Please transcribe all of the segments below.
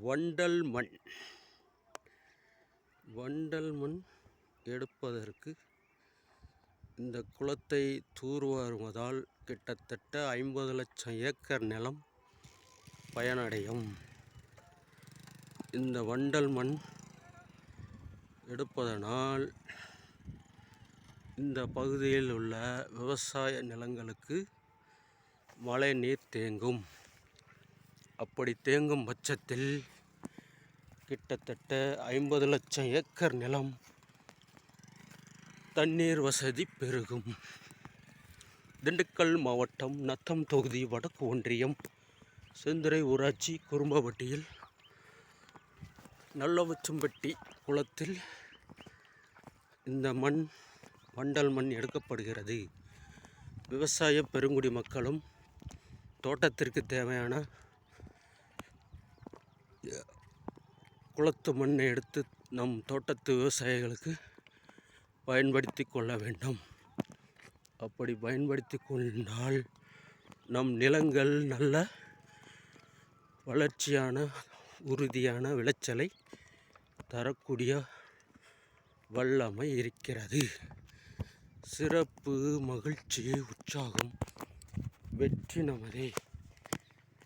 வண்டல் மண் எடுப்பதற்கு இந்த குளத்தை தூர்வாருவதால் கிட்டத்தட்ட 50 லட்சம் ஏக்கர் நிலம் பயனடையும். இந்த வண்டல் மண் எடுப்பதனால் இந்த பகுதியில் உள்ள விவசாய நிலங்களுக்கு மழை நீர் தேங்கும். அப்படி தேங்கும் பட்சத்தில் கிட்டத்தட்ட 50 லட்சம் ஏக்கர் நிலம் தண்ணீர் வசதி பெருகும். திண்டுக்கல் மாவட்டம் நத்தம் தொகுதி வடக்கு ஒன்றியம் செந்துறை ஊராட்சி குறும்பப்பட்டியில் நல்லவச்சம்பட்டி குளத்தில் இந்த வண்டல் மண் எடுக்கப்படுகிறது. விவசாய பெருங்குடி மக்களும் தோட்டத்திற்கு தேவையான குளத்து மண்ணை எடுத்து நம் தோட்டத்து விவசாயிகளுக்கு பயன்படுத்தி கொள்ள வேண்டும். அப்படி பயன்படுத்தி கொண்டால் நம் நிலங்கள் நல்ல வளர்ச்சியான உறுதியான விளைச்சலை தரக்கூடிய வல்லமை இருக்கிறது. சிறப்பு, மகிழ்ச்சி, உற்சாகம், வெற்றி நமதே.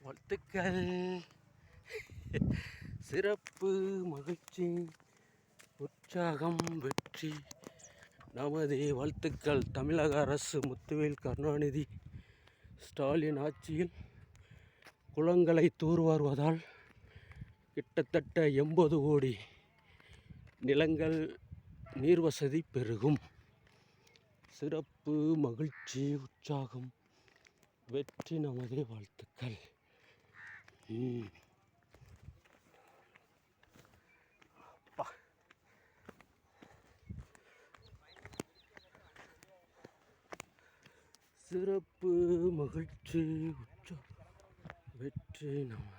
வாழ்த்துக்கள். சிறப்பு, மகிழ்ச்சி, உற்சாகம், வெற்றி நமதே. வாழ்த்துக்கள். தமிழக அரசு முத்துவேல் கருணாநிதி ஸ்டாலின் ஆட்சியில் குளங்களை தூர்வாருவதால் கிட்டத்தட்ட 80 கோடி நிலங்கள் நீர்வசதி பெருகும். சிறப்பு, மகிழ்ச்சி, உற்சாகம், வெற்றி நமதே. வாழ்த்துக்கள். சிறப்பு, மகிழ்ச்சி, உற்சாகம், வெற்றி நமதே.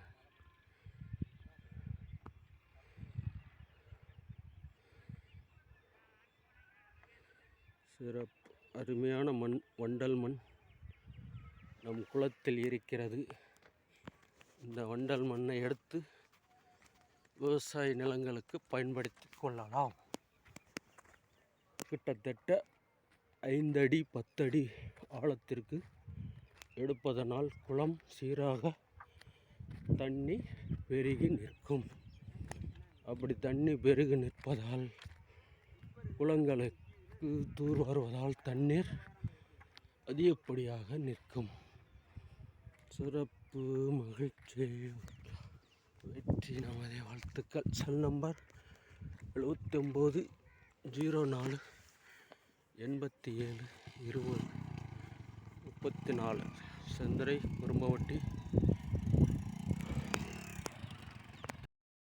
சிறப்பு. அருமையான வண்டல் மண் நம் குளத்தில் இருக்கிறது. இந்த வண்டல் மண்ணை எடுத்து விவசாய நிலங்களுக்கு பயன்படுத்தி கொள்ளலாம். கிட்டத்தட்ட 5 அடி 10 அடி ஆழத்திற்கு எடுப்பதனால் குளம் சீராக தண்ணி பெருகி நிற்கும். அப்படி தண்ணி பெருகி நிற்பதால் குளங்களுக்கு தூர்வாருவதால் தண்ணீர் அதிகப்படியாக நிற்கும். சிறப்பு, மகிழ்ச்சி, வெற்றி நமதே. வாழ்த்துக்கள். Cell number 79 04 87 20 34 Senthurai Kurumbapatti